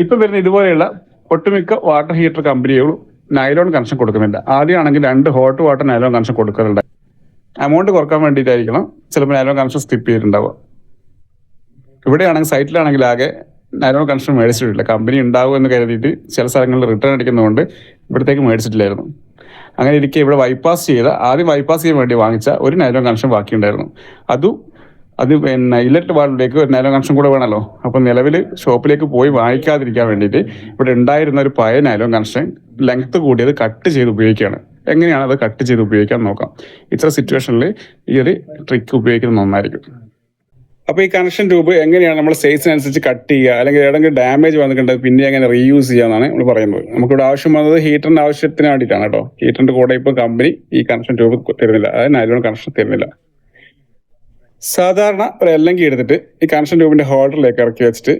ഇപ്പം വരുന്ന ഇതുപോലെയുള്ള ഒട്ടുമിക്ക വാട്ടർ ഹീറ്റർ കമ്പനികളും നൈലോൺ കണക്ഷൻ കൊടുക്കുന്നില്ല. ആദ്യമാണെങ്കിൽ 2 ഹോട്ട് വാട്ടർ നൈലോൺ കണക്ഷൻ കൊടുക്കുന്നുണ്ട്. എമൗണ്ട് കുറക്കാൻ വേണ്ടിയിട്ടായിരിക്കണം ചിലപ്പോൾ നൈലോൺ കണക്ഷൻ സ്കിപ്പ് ചെയ്തിട്ടുണ്ടാവുക. ഇവിടെയാണെങ്കിൽ സൈറ്റിലാണെങ്കിൽ ആകെ നൈലോൺ കണക്ഷൻ മേടിച്ചിട്ടില്ല. കമ്പനി ഉണ്ടാവും എന്ന് കരുതിയിട്ട് ചില സ്ഥലങ്ങളിൽ റിട്ടേൺ അടിക്കുന്നതുകൊണ്ട് ഇവിടത്തേക്ക് മേടിച്ചിട്ടില്ലായിരുന്നു. അങ്ങനെ ഇരിക്കെ ഇവിടെ ആദ്യം ബൈപ്പാസ് ചെയ്യാൻ വേണ്ടി വാങ്ങിച്ച ഒരു നൈലോൺ കണക്ഷൻ ബാക്കിയുണ്ടായിരുന്നു. അത് പിന്നെ ഇലക്ട്രിക് വാൾവിലേക്ക് ഒരു നൈലോൺ കണക്ഷൻ കൂടെ വേണമല്ലോ. അപ്പം നിലവിൽ ഷോപ്പിലേക്ക് പോയി വാങ്ങിക്കാതിരിക്കാൻ വേണ്ടിയിട്ട് ഇവിടെ ഉണ്ടായിരുന്ന ഒരു പഴയ നൈലോൺ കണക്ഷൻ ലെങ്ത് കൂടിയത് കട്ട് ചെയ്ത് ഉപയോഗിക്കുകയാണ്. എങ്ങനെയാണ് അത് കട്ട് ചെയ്ത് ഉപയോഗിക്കാൻ നോക്കാം. ഇത്ര സിറ്റുവേഷനിൽ ഈ ഒരു ട്രിക്ക് ഉപയോഗിക്കുന്നത് നന്നായിരിക്കും. അപ്പോൾ ഈ കണക്ഷൻ ട്യൂബ് എങ്ങനെയാണ് നമ്മൾ സൈസിനനുസരിച്ച് കട്ട് ചെയ്യുക, അല്ലെങ്കിൽ ഏതെങ്കിലും ഡാമേജ് വന്നിട്ടുണ്ടെങ്കിൽ പിന്നെ എങ്ങനെ റീയൂസ് ചെയ്യാന്നാണ് നമ്മൾ പറയുന്നത്. നമുക്കിവിടെ ആവശ്യം വന്നത് ഹീറ്ററിന്റെ ആവശ്യത്തിന് വേണ്ടിയിട്ടാണ് കേട്ടോ. ഹീറ്ററിന്റെ കൂടെ ഇപ്പോൾ കമ്പനി ഈ കണക്ഷൻ ട്യൂബ് തരുന്നില്ല, അതായത് നൈലോൺ കണക്ഷൻ തരുന്നില്ല. സാധാരണ ഒരു എല്ലങ്കി എടുത്തിട്ട് ഈ കണക്ഷൻ ട്യൂബിന്റെ ഹോൾഡറിലേക്ക് ഇറക്കി വെച്ചിട്ട്,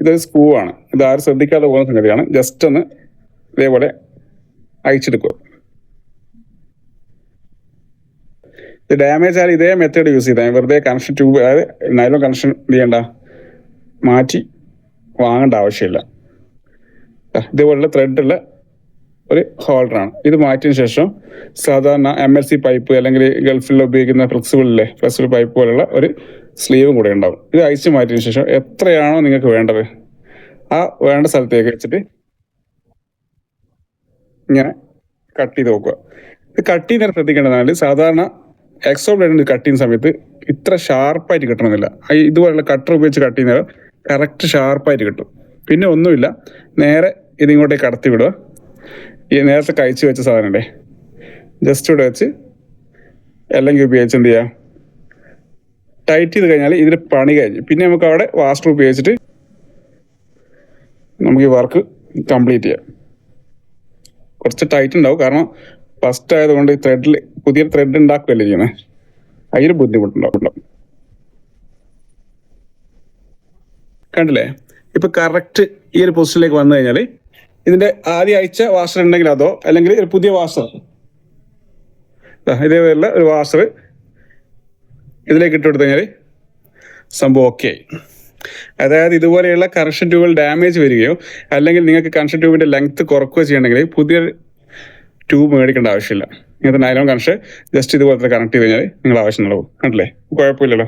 ഇതൊരു സ്ക്രൂ ആണ്, ഇത് ആരും ശ്രദ്ധിക്കാതെ പോകുന്ന സംഗതിയാണ്. ജസ്റ്റ് ഒന്ന് ഇതേപോലെ അയച്ചെടുക്കുക. ഇത് ഡാമേജ് ആയാലും ഇതേ മെത്തേഡ് യൂസ് ചെയ്താൽ വെറുതെ കണക്ഷൻ ട്യൂബ്, അതായത് നൈലോൺ കണക്ഷൻ ചെയ്യണ്ട, മാറ്റി വാങ്ങേണ്ട ആവശ്യമില്ല. ഇതേപോലുള്ള ത്രെഡുള്ള ഒരു ഹോൾഡറാണ്. ഇത് മാറ്റിയതിന് ശേഷം സാധാരണ MLC പൈപ്പ് അല്ലെങ്കിൽ ഗൾഫിൽ ഉപയോഗിക്കുന്ന ഫ്ലെക്സിബിൾ പൈപ്പ് പോലുള്ള ഒരു സ്ലീവും കൂടെ ഉണ്ടാവും. ഇത് അയച്ച് മാറ്റിയതിന് ശേഷം എത്രയാണോ നിങ്ങൾക്ക് വേണ്ടത് ആ വേണ്ട സ്ഥലത്തേക്ക് വെച്ചിട്ട് ഇങ്ങനെ കട്ട് ചെയ്ത് നോക്കുക. ഇത് കട്ട് ചെയ്യുന്നതിന് ശ്രദ്ധിക്കേണ്ടതാണ്, സാധാരണ എക്സോ ബ്ലേഡിന് കട്ട് ചെയ്യുന്ന സമയത്ത് ഇത്ര ഷാർപ്പായിട്ട് കിട്ടണമെന്നില്ല. ഇതുപോലുള്ള കട്ടർ ഉപയോഗിച്ച് കട്ട് ചെയ്യുന്നത് കറക്റ്റ് ഷാർപ്പായിട്ട് കിട്ടും. പിന്നെ ഒന്നുമില്ല, നേരെ ഇതിങ്ങോട്ടേക്ക് കടത്തി വിടുക. ഈ നേരത്തെ കഴിച്ച് വെച്ച സാധനമല്ലേ, ജസ്റ്റ് ഇവിടെ വെച്ച് അല്ലെങ്കിൽ ഉപയോഗിച്ച് എന്ത് ചെയ്യുക, ടൈറ്റ് ചെയ്ത് കഴിഞ്ഞാൽ ഇതിൽ പണി കഴിഞ്ഞു. പിന്നെ നമുക്ക് അവിടെ വാസ്റ്റർ ഉപയോഗിച്ചിട്ട് നമുക്ക് ഈ വർക്ക് കംപ്ലീറ്റ് ചെയ്യാം. കുറച്ച് ടൈറ്റ് ഉണ്ടാവും, കാരണം ഫസ്റ്റ് ആയതുകൊണ്ട് ഈ ത്രെഡിൽ പുതിയ ത്രെഡ് ഉണ്ടാക്കുകയല്ലേ ചെയ്യുന്നത്, അതിന് ബുദ്ധിമുട്ടുണ്ടാവും. കണ്ടില്ലേ, ഇപ്പൊ കറക്റ്റ് ഈ ഒരു പൊസിഷനിലേക്ക് വന്നു കഴിഞ്ഞാൽ ഇതിന്റെ ആദ്യം അയച്ച വാഷർ ഉണ്ടെങ്കിൽ അതോ അല്ലെങ്കിൽ ഒരു പുതിയ വാഷർ, ഇതേപോലുള്ള ഒരു വാഷർ ഇതിലേക്ക് ഇട്ട് കൊടുത്തു കഴിഞ്ഞാൽ സംഭവം ഓക്കെ ആയി. അതായത് ഇതുപോലെയുള്ള കണക്ഷൻ ട്യൂബിൽ ഡാമേജ് വരികയോ അല്ലെങ്കിൽ നിങ്ങൾക്ക് കണക്ഷൻ ട്യൂബിന്റെ ലെങ്ത് കുറക്കുകയോ ചെയ്യണമെങ്കിൽ പുതിയ ട്യൂബ് മേടിക്കേണ്ട ആവശ്യമില്ല. ഇങ്ങനത്തെ നൈലോൺ കണക്ഷൻ ജസ്റ്റ് ഇതുപോലത്തെ കണക്ട് ചെയ്ത് കഴിഞ്ഞാൽ നിങ്ങൾ ആവശ്യം ഉണ്ടാവും. കണ്ടില്ലേ, കുഴപ്പമില്ലല്ലോ.